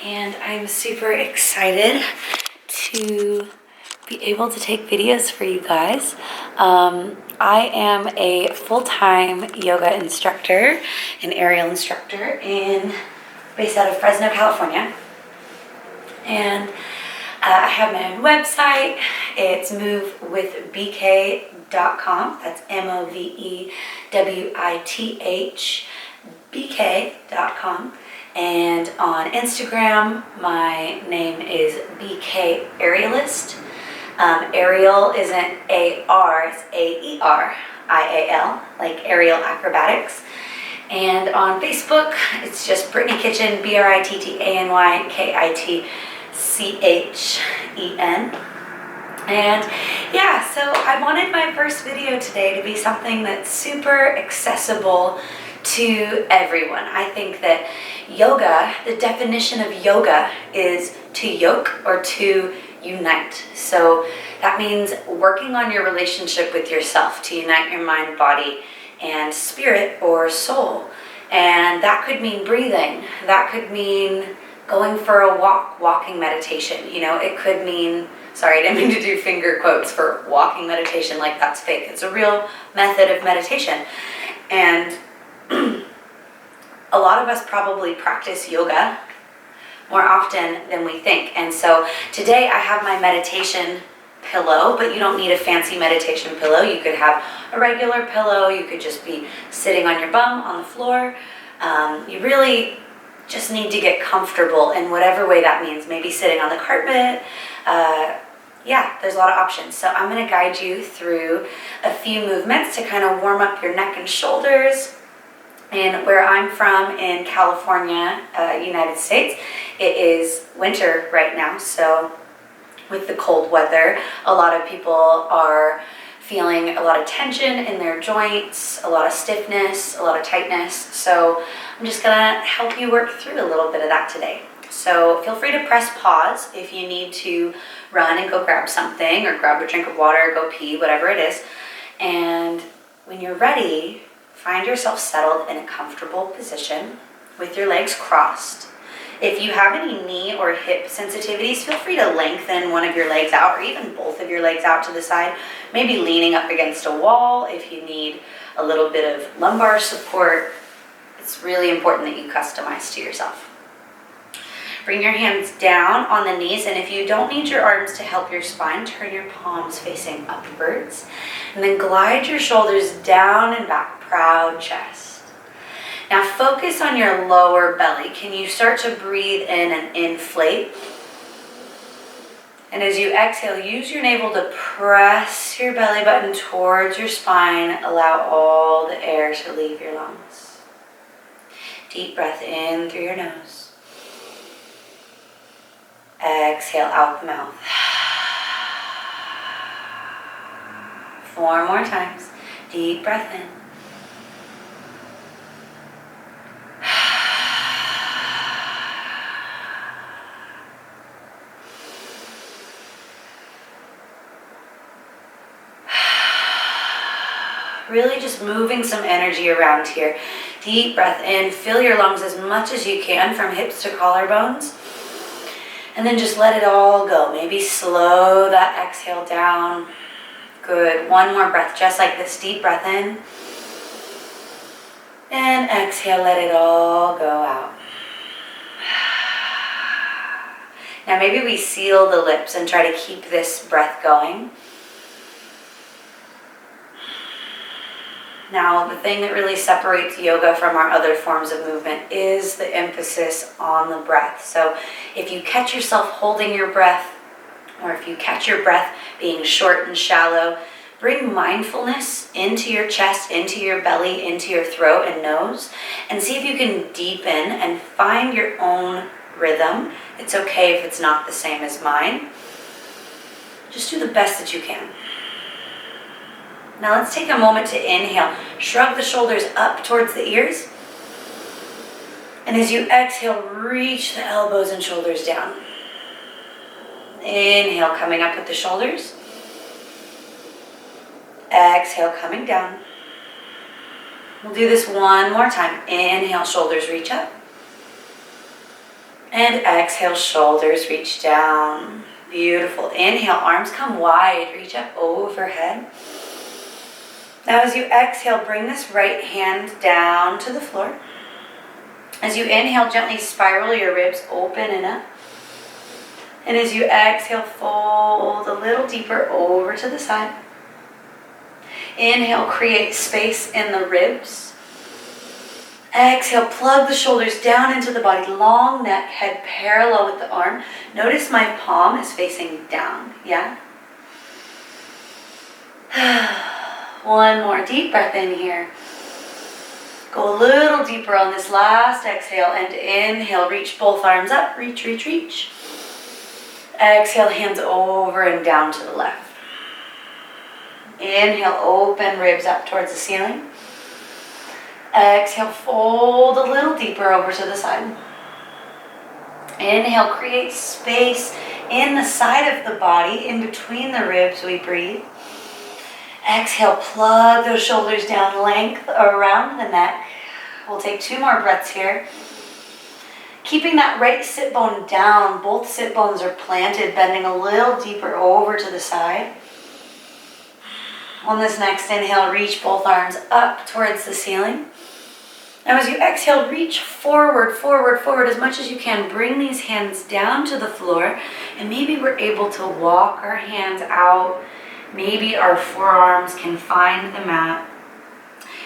and I'm super excited to be able to take videos for you guys. I am a full-time yoga instructor, an aerial instructor based out of Fresno, California. And I have my own website. It's movewithbk.com. That's MOVEWITH BK.com. And on Instagram, my name is BK Aerialist. Aerial isn't A-R, it's A-E-R-I-A-L, like aerial acrobatics. And on Facebook, it's just Brittany Kitchen, BRITTANYKITCHEN. And yeah, so I wanted my first video today to be something that's super accessible to everyone. I think that yoga, the definition of yoga is to yoke or to unite. So that means working on your relationship with yourself, to unite your mind, body, and spirit or soul. And that could mean breathing. That could mean going for a walk, walking meditation. You know, it could mean, sorry, I didn't mean to do finger quotes for walking meditation like that's fake. It's a real method of meditation. And a lot of us probably practice yoga more often than we think. And so today I have my meditation pillow, but you don't need a fancy meditation pillow. You could have a regular pillow. You could just be sitting on your bum on the floor. You really just need to get comfortable in whatever way that means. Maybe sitting on the carpet. Yeah, there's a lot of options. So I'm going to guide you through a few movements to kind of warm up your neck and shoulders. And where I'm from in California, United States, it is winter right now. So with the cold weather, a lot of people are feeling a lot of tension in their joints, a lot of stiffness, a lot of tightness. So I'm just gonna help you work through a little bit of that today. So feel free to press pause if you need to run and go grab something or grab a drink of water, go pee, whatever it is. And when you're ready, find yourself settled in a comfortable position with your legs crossed. If you have any knee or hip sensitivities, feel free to lengthen one of your legs out or even both of your legs out to the side, maybe leaning up against a wall if you need a little bit of lumbar support. It's really important that you customize to yourself. Bring your hands down on the knees, and if you don't need your arms to help your spine, turn your palms facing upwards, and then glide your shoulders down and back, proud chest. Now focus on your lower belly. Can you start to breathe in and inflate? And as you exhale, use your navel to press your belly button towards your spine. Allow all the air to leave your lungs. Deep breath in through your nose. Exhale out the mouth. 4 more times. Deep breath in. Really just moving some energy around here. Deep breath in. Fill your lungs as much as you can from hips to collarbones. And then just let it all go. Maybe slow that exhale down. Good. One more breath, just like this. Deep breath in. And exhale, let it all go out. Now maybe we seal the lips and try to keep this breath going. Now, the thing that really separates yoga from our other forms of movement is the emphasis on the breath. So if you catch yourself holding your breath, or if you catch your breath being short and shallow, bring mindfulness into your chest, into your belly, into your throat and nose, and see if you can deepen and find your own rhythm. It's okay if it's not the same as mine. Just do the best that you can. Now let's take a moment to inhale. Shrug the shoulders up towards the ears. And as you exhale, reach the elbows and shoulders down. Inhale, coming up with the shoulders. Exhale, coming down. We'll do this one more time. Inhale, shoulders reach up. And exhale, shoulders reach down. Beautiful. Inhale, arms come wide, reach up overhead. Now as you exhale, bring this right hand down to the floor. As you inhale, gently spiral your ribs open and up. And as you exhale, fold a little deeper over to the side. Inhale, create space in the ribs. Exhale, plug the shoulders down into the body, long neck, head parallel with the arm. Notice my palm is facing down, yeah? One more deep breath in here. Go a little deeper on this last exhale and inhale, reach both arms up, reach, reach, reach. Exhale, hands over and down to the left. Inhale, open ribs up towards the ceiling. Exhale, fold a little deeper over to the side. Inhale, create space in the side of the body, in between the ribs, we breathe. Exhale, plug those shoulders down, length around the neck. We'll take 2 more breaths here. Keeping that right sit bone down, both sit bones are planted, bending a little deeper over to the side. On this next inhale, reach both arms up towards the ceiling. Now as you exhale, reach forward, forward, forward as much as you can. Bring these hands down to the floor, and maybe we're able to walk our hands out. Maybe our forearms can find the mat.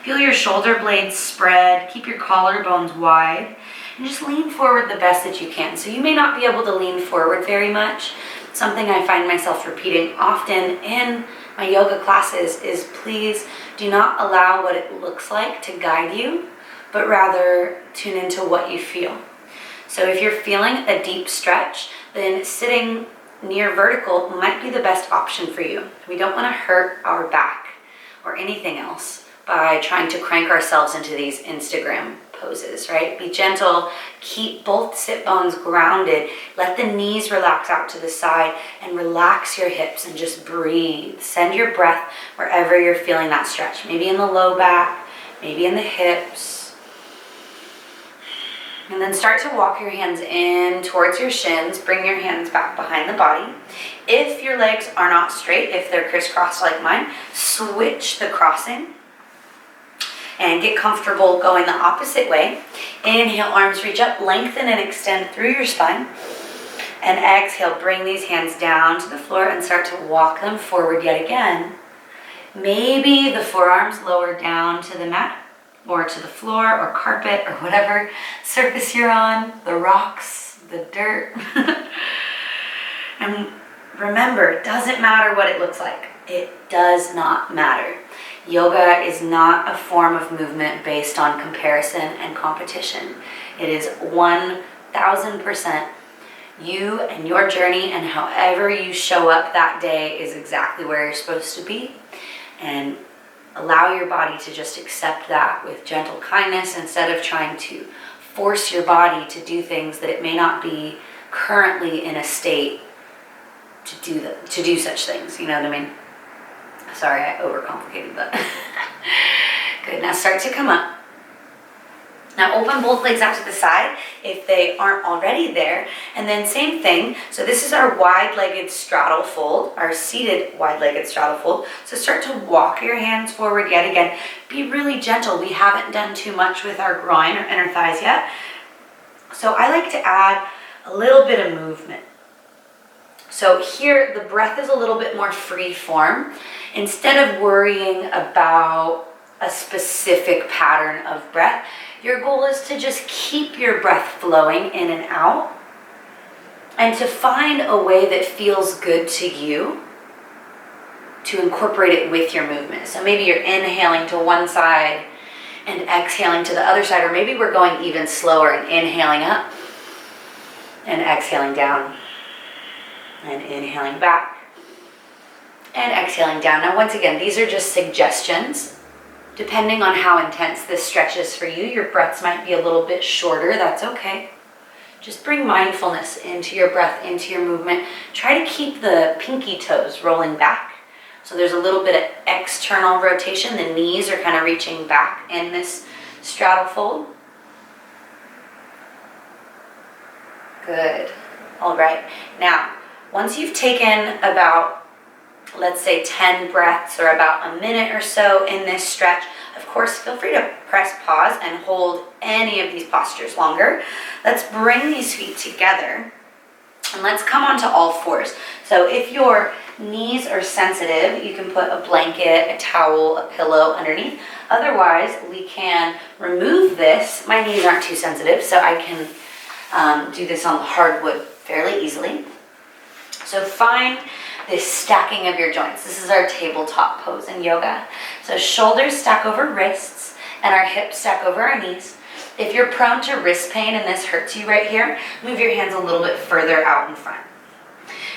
Feel your shoulder blades spread. Keep your collarbones wide. And just lean forward the best that you can. So you may not be able to lean forward very much. Something I find myself repeating often in my yoga classes is please do not allow what it looks like to guide you, but rather tune into what you feel. So if you're feeling a deep stretch, then sitting near vertical might be the best option for you. We don't want to hurt our back or anything else by trying to crank ourselves into these Instagram poses, right? Be gentle, keep both sit bones grounded, let the knees relax out to the side, and relax your hips and just breathe. Send your breath wherever you're feeling that stretch, maybe in the low back, maybe in the hips. And then start to walk your hands in towards your shins. Bring your hands back behind the body. If your legs are not straight, if they're crisscrossed like mine, switch the crossing and get comfortable going the opposite way. Inhale, arms reach up, lengthen and extend through your spine. And exhale, bring these hands down to the floor and start to walk them forward yet again. Maybe the forearms lower down to the mat, or to the floor or carpet or whatever surface you're on, the rocks, the dirt. And remember, it doesn't matter what it looks like. It does not matter. Yoga is not a form of movement based on comparison and competition. It is 1000% you and your journey, and however you show up that day is exactly where you're supposed to be. And allow your body to just accept that with gentle kindness instead of trying to force your body to do things that it may not be currently in a state to do such things. You know what I mean? Sorry, I overcomplicated that. Good, now start to come up. Now open both legs out to the side if they aren't already there. And then same thing. So this is our wide-legged straddle fold, our seated wide-legged straddle fold. So start to walk your hands forward yet again. Be really gentle. We haven't done too much with our groin or inner thighs yet. So I like to add a little bit of movement. So here the breath is a little bit more free form. Instead of worrying about a specific pattern of breath, your goal is to just keep your breath flowing in and out and to find a way that feels good to you to incorporate it with your movement. So maybe you're inhaling to one side and exhaling to the other side, or maybe we're going even slower and inhaling up and exhaling down and inhaling back and exhaling down. Now once again, these are just suggestions. Depending on how intense this stretch is for you, your breaths might be a little bit shorter. That's okay. Just bring mindfulness into your breath, into your movement. Try to keep the pinky toes rolling back. So there's a little bit of external rotation. The knees are kind of reaching back in this straddle fold. Good. All right. Now, once you've taken about, let's say, 10 breaths or about a minute or so in this stretch, of course, feel free to press pause and hold any of these postures longer. Let's bring these feet together and let's come onto all fours. So if your knees are sensitive, you can put a blanket, a towel, a pillow underneath. Otherwise, we can remove this. My knees aren't too sensitive, so I can do this on the hardwood fairly easily. So find this stacking of your joints. This is our tabletop pose in yoga. So shoulders stack over wrists and our hips stack over our knees. If you're prone to wrist pain and this hurts you right here, move your hands a little bit further out in front.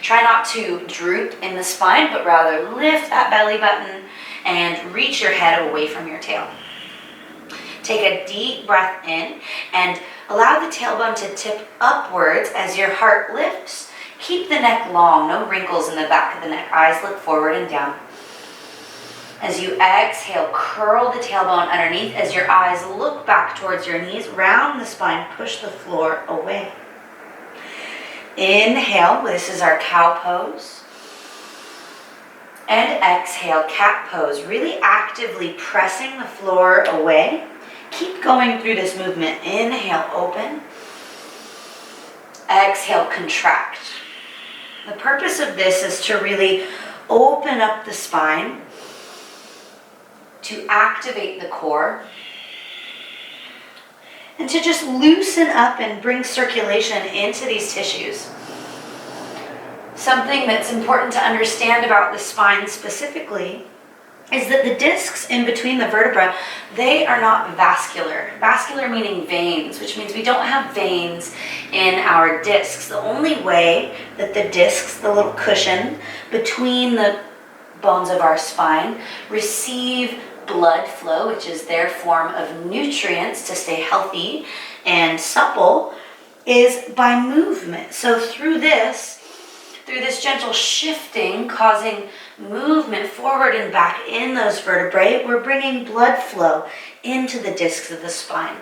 Try not to droop in the spine, but rather lift that belly button and reach your head away from your tail. Take a deep breath in and allow the tailbone to tip upwards as your heart lifts. Keep the neck long, no wrinkles in the back of the neck. Eyes look forward and down. As you exhale, curl the tailbone underneath as your eyes look back towards your knees. Round the spine, push the floor away. Inhale, this is our cow pose. And exhale, cat pose. Really actively pressing the floor away. Keep going through this movement. Inhale, open. Exhale, contract. The purpose of this is to really open up the spine, to activate the core, and to just loosen up and bring circulation into these tissues. Something that's important to understand about the spine specifically is that the discs in between the vertebra, they are not vascular. Vascular meaning veins, which means we don't have veins in our discs. The only way that the discs, the little cushion between the bones of our spine, receive blood flow, which is their form of nutrients to stay healthy and supple, is by movement. So through this gentle shifting, causing movement forward and back in those vertebrae, we're bringing blood flow into the discs of the spine,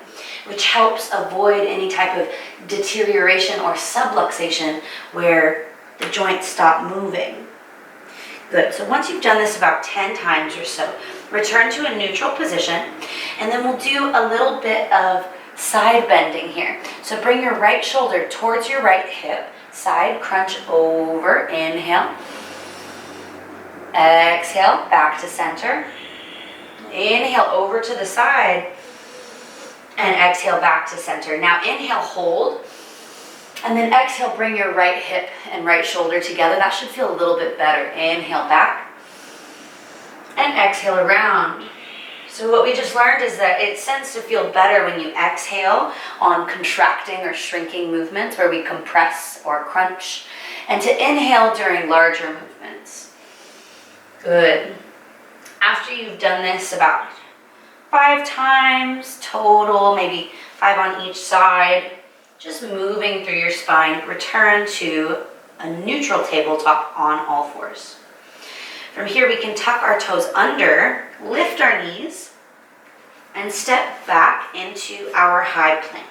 which helps avoid any type of deterioration or subluxation where the joints stop moving. Good. So once you've done this about 10 times or so, return to a neutral position, and then we'll do a little bit of side bending here. So bring your right shoulder towards your right hip, side crunch over, inhale. Exhale, back to center. Inhale over to the side, and exhale back to center. Now inhale, hold. And then exhale, bring your right hip and right shoulder together. That should feel a little bit better. Inhale back. And exhale around. So what we just learned is that it tends to feel better when you exhale on contracting or shrinking movements where we compress or crunch, and to inhale during larger movements. Good. After you've done this about 5 times total, maybe 5 on each side, just moving through your spine, return to a neutral tabletop on all fours. From here, we can tuck our toes under, lift our knees, and step back into our high plank.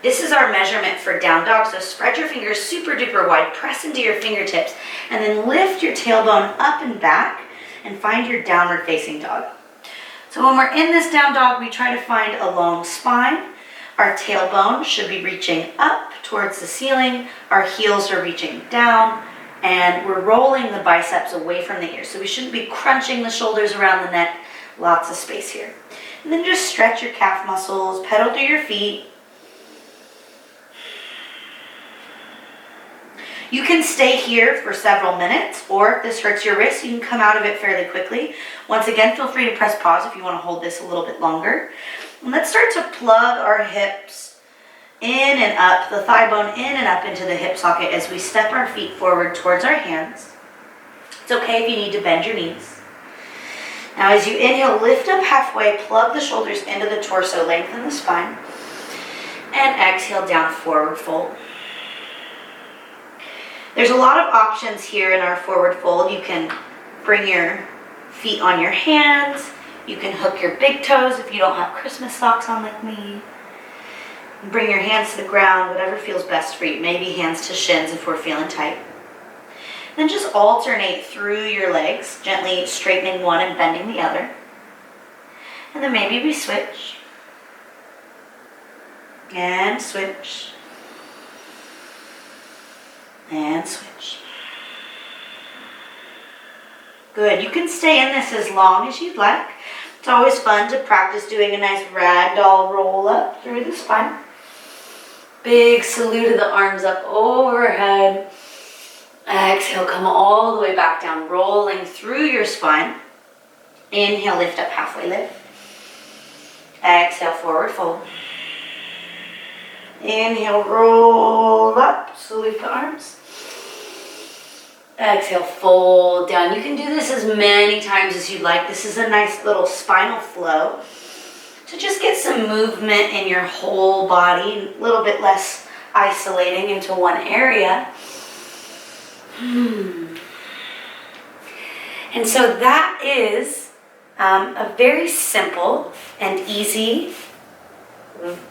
This is our measurement for down dog, so spread your fingers super duper wide, press into your fingertips, and then lift your tailbone up and back and find your downward facing dog. So when we're in this down dog, we try to find a long spine. Our tailbone should be reaching up towards the ceiling. Our heels are reaching down, and we're rolling the biceps away from the ears. So we shouldn't be crunching the shoulders around the neck. Lots of space here. And then just stretch your calf muscles, pedal through your feet. You can stay here for several minutes, or if this hurts your wrist, you can come out of it fairly quickly. Once again, feel free to press pause if you want to hold this a little bit longer. And let's start to plug our hips in and up, the thigh bone in and up into the hip socket as we step our feet forward towards our hands. It's okay if you need to bend your knees. Now as you inhale, lift up halfway, plug the shoulders into the torso, lengthen the spine, and exhale down, forward fold. There's a lot of options here in our forward fold. You can bring your feet on your hands. You can hook your big toes if you don't have Christmas socks on like me. Bring your hands to the ground, whatever feels best for you. Maybe hands to shins if we're feeling tight. Then just alternate through your legs, gently straightening one and bending the other. And then maybe we switch. And switch. And switch. Good. You can stay in this as long as you'd like. It's always fun to practice doing a nice ragdoll roll up through the spine. Big salute of the arms up overhead. Exhale, come all the way back down, rolling through your spine. Inhale, lift up, halfway lift. Exhale, forward fold. Inhale, roll up, salute the arms. Exhale, fold down. You can do this as many times as you'd like. This is a nice little spinal flow to just get some movement in your whole body, a little bit less isolating into one area. And so that is a very simple and easy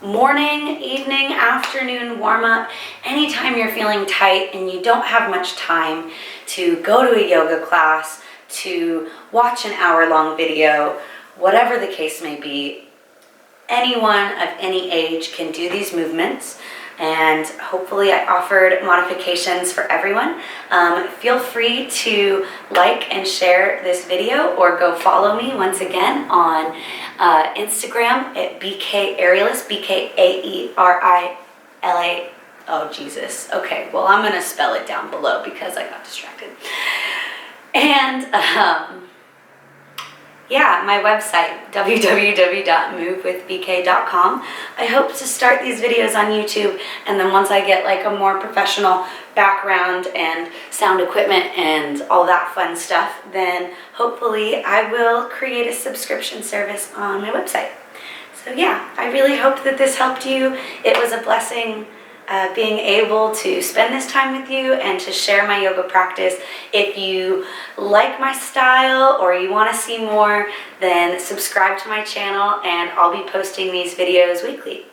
morning, evening, afternoon warm-up. Anytime you're feeling tight and you don't have much time to go to a yoga class, to watch an hour-long video, whatever the case may be, anyone of any age can do these movements. And hopefully I offered modifications for everyone. Feel free to like and share this video or go follow me once again on Instagram at bkaerilis, B-K-A-E-R-I-L-A. Oh, Jesus. Okay, well, I'm going to spell it down below because I got distracted. And yeah, my website, www.movewithbk.com. I hope to start these videos on YouTube, and then once I get like a more professional background and sound equipment and all that fun stuff, then hopefully I will create a subscription service on my website. So yeah, I really hope that this helped you. It was a blessing being able to spend this time with you and to share my yoga practice. If you like my style or you want to see more, then subscribe to my channel and I'll be posting these videos weekly.